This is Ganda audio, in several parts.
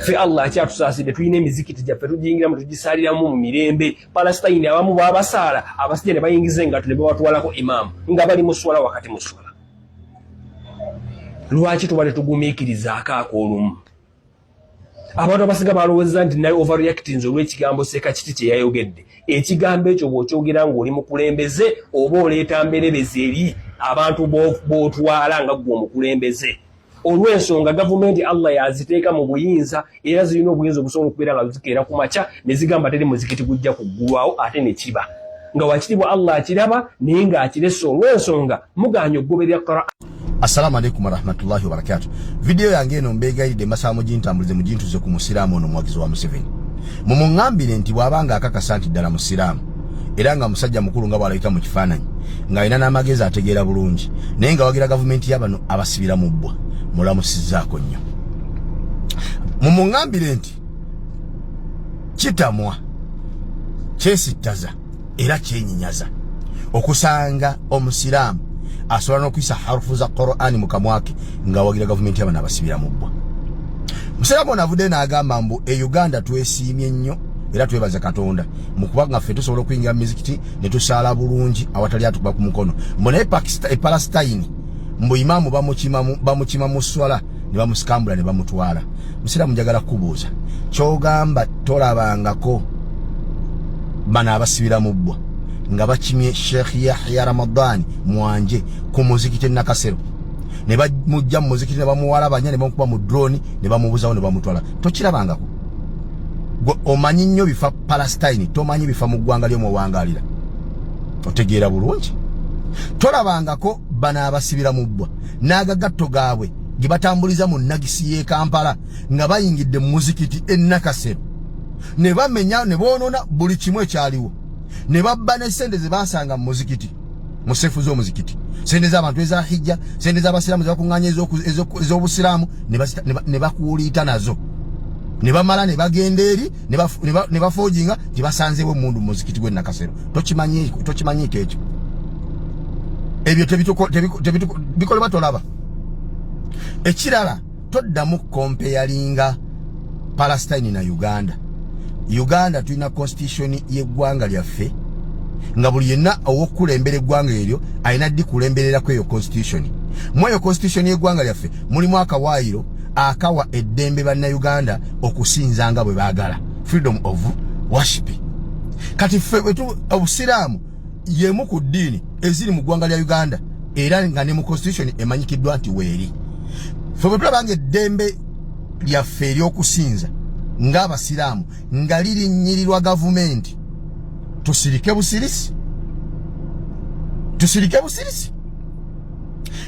fe Allah akyatusaaside tulina emizikiti gyaffe tujingiramu tugisaliramu mu mirembe. Palestine abamu babasaala abasajja ne bayingiza engato ne babatwalako imaamu nga bali mu swala wakati mu swala. Lwaki tuba tetugumiikirizaako ak'olumu? Abantu abasiga balowooza nti naye overreactinze olw'ekigambo Ssekakiti kye yayogedde. Ekigambo ekyo bw'okyogera ng'oli mukulembeze oba oleeta mberebezi eri abantu b'otwala nga ggwe omukulembeze. Olw'ensonga gavumenti Allah yaziteeka mu buyinza era zirina obuyinza obusobola okubeera nga zikeera ku makya ne zigamba teri muzikiti gujja kuggulwawo ate ne kiba. Nga wakitibwa Allah akiraba naye ng'akirese olw'ensonga mugaanye okugoberera Qur'an. Assalamu alaikum warahmatullahi wabarakatuh. Video yange eno mbegaide masamu jintambulize mujintuze ku musiramu ono mwagizi wa Museveni. Mumungambire nti bwabanga akakasa nti ddala musiramu era nga musajja mukulu nga bwalabika mu kifaananyi nga alina n'amagezi ategeera bulungi naye nga wagira gavumenti y'abano abasibira mu bbwa mulamusizzaako nnyo. Mumungambire nti kitamwa kyesittaza era kyenyinyaza okusanga omusiramu asobola n'okuyisa harufu za Qur'ani mu kamwa ke nga wagira gavumenti y'abano abasibira mu bbwa. Musiramu ono avudde n'agamba mbu Uganda twesiimye nnyo era twebaza Katonda mu kuba nga ffe tusobola okuyingira mu mizikiti ne tusaala bulungi awatali atukuba ku mukono. Mbu naye Palestine mbu imaamu bamukima mu swala ne bamusikambula ne bamutwala. Musiramu njagala kubuuza ky'ogamba tolabangako bano abasibira mu bbwa nga bakimye Sheikh Yahya Ramadhani mwanje ku muzikiti Nakasero ne bamujja mu muzikiti ne bamuwalabanya ne bamukuba mu drone ne bamubuzawo ne bamutwala. Tokirabangako gwe omanyi nnyo bifa Palestine tomanyi bifa mu ggwanga ly'omu wangalira otegeera bulungi. Tolabangako bano abasibira mu bbwa n'agagatto gaabwe ge batambuliza mu nagisi y'e Kampala nga bayingidde mu muzikiti e Nakasero ne bamenya ne boonona buli kimu ekyaliwo ne babba ne sente ze basanga mu muzikiti mu sefu z'omuzikiti, sente z'abantu eza hijja, sente z'abasiraamu zebakuŋŋaanya ez'obusiraamu ne bakuuliita nazo ne bamala ne bagenda eri ne bafoojinga nti basanzeewo emundu mu muzikiti gw'e Nakasero. Tokimanyiiko ekyo? Ebyo bikolebwa tolaba. Ekirala toddamu kompeyalinga Palestine na Uganda. Uganda tulina constitution y'eggwanga lyaffe nga buli yenna ow'okulembera eggwanga eryo alina ddi kulembererako eyo constitution. Mu eyo constitution y'eggwanga lyaffe mulimu akawaayiro akawa eddembe bannayuganda okusinza nga bwe baagala, freedom of worship. Kati ffe obusiraamu yemu ku ddiini eziri mu ggwanga lya Uganda era nga ne mu constitution emanyikiddwa nti weeri. Ffe bwe tulabanga eddembe lyaffe ery'okusinza ng'abasiraamu nga lirinnyirirwa gavumenti, tusirike busirisi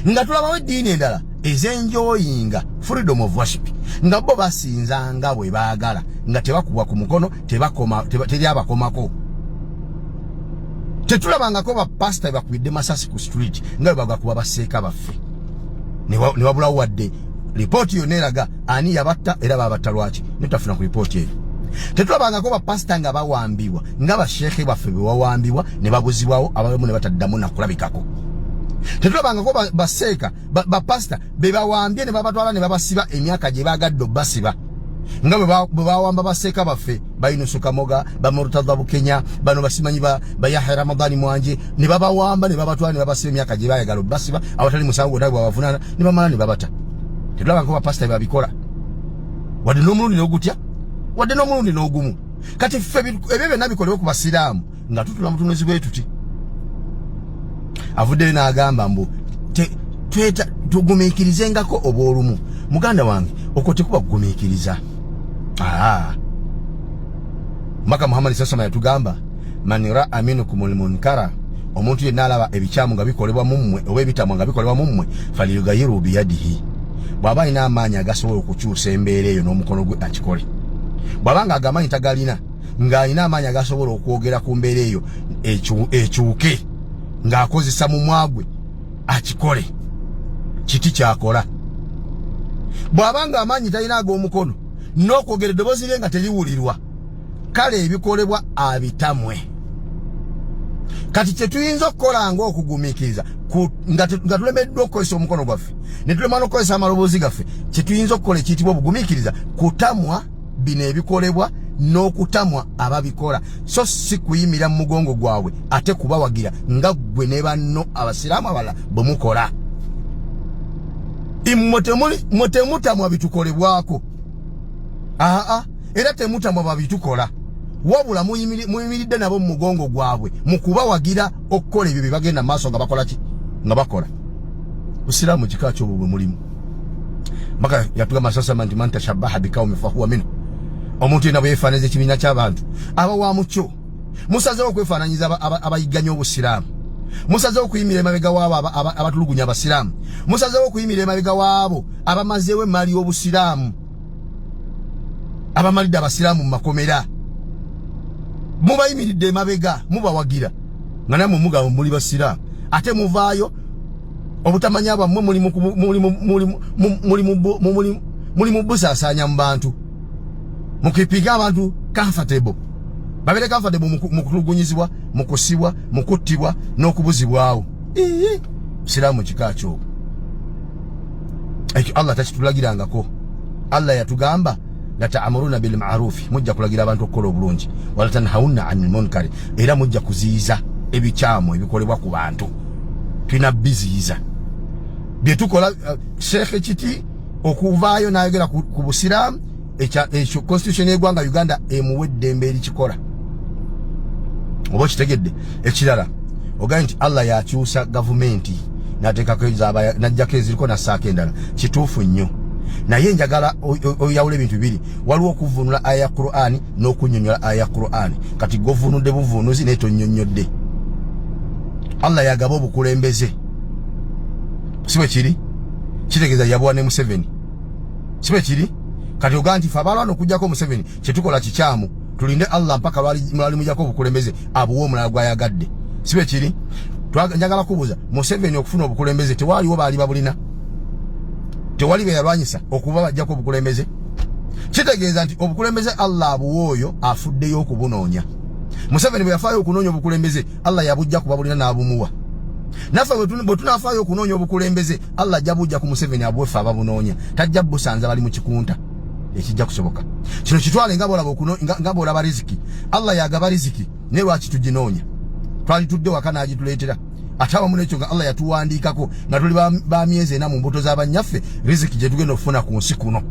nga tulabawo eddiini endala ezenjoyinga freedom of worship nga bo basinzanga bwe baagala nga tebakubwa ku mukono teri abakomako. Tetulabangako bapasita bakubidde masasi ku street nga bwe bagakuba baseeka baffe ne wabulawo wadde ripooti yonna eraga ani yabatta era babatta lwaki netafuna ku ripooti eyo. Tetulabangako bapasita nga bawambibwa nga basheekhe baffe bwe wawambibwa ne babuzibwawo abamu ne bataddamu nakulabikako. Tetulabangako baseeka bapasita be bawambye ne babatwala ne babasiba emyaka gye baagadde obbasiba nga bwe bawamba baseeka baffe Bayinus Kamoga, Bamurtadha Bukenya, bano basimanyi ba Yahya Ramadhani mwanje ne babawamba ne babatwala ne babasiba emyaka gye baayagala obbasiba awatali musango gwonna bwabavunana ne bamala ne babata. Tetulabangako bapasita babikola wadde n'omulundi n'ogutya wadde n'omulundi n'ogumu. Kati ffe ebyo byonna bikolebwa ku basiraamu nga tutula mutunuzi bwe tuti. Avuddeyo n'agamba mbu tugumiikirizengako obw'olumu. Muganda wange okwo tekuba kugumiikiriza. Maka Muhammad sasama yatugamba man ra'a minkumul munkara, omuntu yenna alaba ebikyamu nga bikolebwa mu mmwe oba ebitamwa nga bikolebwa mu mmwe falyughayyirhu biyadihi. Bw'aba alina amaanyi agasobola okukyusa embeera eyo n'omukono gwe akikole. Bw'abanga agamanyi tagalina ng'alina amaanyi agasobola okwogera ku mbeera eyo ekyuke ng'akozesa mu mwagwe akikole, kiti kyakola. Bw'abanga amaanyi talina ag'omukono n'okwogera eddoboozi lye nga teriwulirwa, kale ebikolebwa abitamwe. Kati kyetuyinza okukola ng'okugumiikiriza nga tulemeddwa okukozesa omukono gwaffe ne tulema n'okukozesa amaloboozi gaffe, kyetuyinza okukola ekiyitibwa obugumiikiriza kutamwa bino ebikolebwa n'okutamwa ababikola so si kuyimira mu mugongo gwawe ate kubawagira nga gwe ne banno abasiraamu abalala bwe mukola. Mutemutamwa bitukolebwako era temutamwa babitukola wabula muyimiridde nabo mu mugongo gwabwe mu kubawagira okukola ebyo bye bagenda maaso nga bakola ki nga bakola. Busiraamu kika kyo bwe mulimu maka yatugamba sasa man tashabbaha bikawmi fahuwa minhu. Omuntu yenna bwe yefaananiza ekibiina ky'abantu aba wa mucyo. Musazeewo okwefaananyiza abayiganya obusiraamu, musazeewo okuyimira emabega waabo abatulugunya abasiraamu, musazeewo okuyimira emabega waabo abamazeewo emmali y'obusiraamu, abamalidde abasiraamu mu makomera. Mubayimiridde emabega mubawagira nga nammwe mugabo muli basiraamu ate muvaayo obutamanya bwammwe muli mu busaasaanya mu bantu mukipiga abantu comfortable babere comfortable mu kulugunyizibwa mu kusibwa mu kuttibwa n'okubuzibwawo. Siraamu kika kyo ekyo Allah takitulagirangako. Allah yatugamba la ta'muruna bil ma'ruf, mujja kulagira abantu okukola obulungi, wala tanhauna 'anil munkari, era mujja kuziyiza ebikyamu ebikolebwa ku bantu. Tuna biziyiza bye tukola. Sheikh kiti okuvaayo n'ayogera ku busiraamu ekyo constitution y'eggwanga Uganda emuwedde embeeri kikola. Oba kitegedde ekirala ogambye nti Allah yakyusa gavumenti n'ateekako n'ajjako eziriko n'assaako endala. Kituufu nnyo naye njagala oyawula ebintu bibiri. Waliwo okuvunula aya ya Qur'ani n'okunnyonnyola aya ya Qur'ani. Kati govunudde buvunuzi naye tonnyonnyodde. Allah yagaba obukulembeze si bwe kiri kitegeeza yabuwa ne Museveni si bwe kiri. Kati ogamba nti fe abalwana okujjako Museveni kyetukola kikyamu tulinde Allah mpaka lwali mujjako obukulembeze abuwa omulala gwayagadde si bwe kiri. Njagala kubuuza Museveni okufuna obukulembeze tewaliwo baali babulina, tewali be yalwanyisa okuba bajjako obukulembeze. Kitegeeza nti obukulembeze Allah abuwa oyo afuddeyo okubunoonya. Museveni bwe yafaayo okunoonya obukulembeze Allah yabujja kubabulina n'abumuwa. Naffe bwe tunafaayo okunoonya obukulembeze Allah ajja bujja ku Museveni abuwefe ababunoonya, tajja busanza bali mu kikunta ekijja kusoboka. Kino kitwale nga bw'olaba riziki. Allah yagaba riziki naye lwaki tuginoonya? Twali tudde waka n'agituleetera ate awamu n'ekyo nga Allah yatuwandiikako nga tuli ba myezi 4 mu mbuto z'abanyaffe riziki gye tugenda okufuna ku nsi kuno,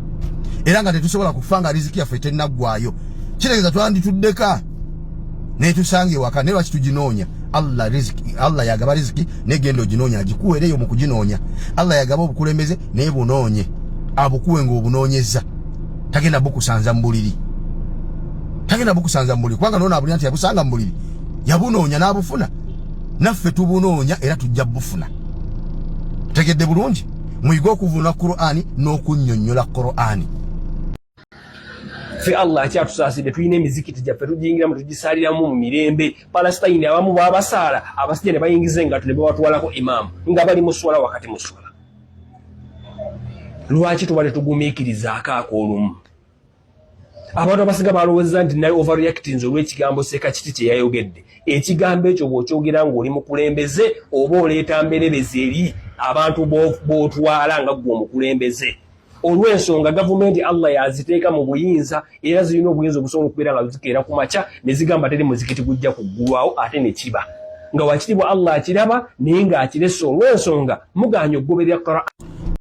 era nga tetusobola kufa nga riziki yaffe tennaggwayo. Kitegeeza twandituddeka naye tusange waka naye lwaki tuginoonya? Allah yagaba riziki naye genda oginoonya agikuweereyo mu kuginoonya. Allah yagaba obukulembeze naye bunoonye abukuwe ng'obunoonyezza. Tagenda bukusanza mu buliri, tagenda bukusanza mu buliri kubanga noona abulina nti yabusanga mu buliri, yabunoonya n'abufuna. Naffe tubunoonya era tujja bufuna. Tegedde bulungi? Muyige okuvuna Qur'ani n'okunnyonnyola Qur'ani. Fe Allah akyatusaaside tulina emizikiti gyaffe tugiyingiramu tugisaliramu mu mirembe. Palestine abamu baabasaala abasajja ne bayingiza engalo ne babatwalako imaamu nga bali mu swala wakati mu swala. Lwaki tubale tugumiikirizaako ak'olumu? Abantu abasinga balowooza nti naye overreactinze olw'ekigambo Seeka Kiti kye yayogedde. Ekigambo ekyo bw'okyogera ng'oli mukulembeze oba oleeta mberebezi eri abantu b'otwala nga ggwe omukulembeze. Olw'ensonga gavumenti Allah yaziteeka mu buyinza era zirina obuyinza obusobola okubeera nga zikeera ku makya ne zigamba teri muzikiti gujja kuggulwawo ate ne kiba nga wakitibwa Allah akiraba naye ng'akirese. Olw'ensonga muganya okugoberera Qur'an.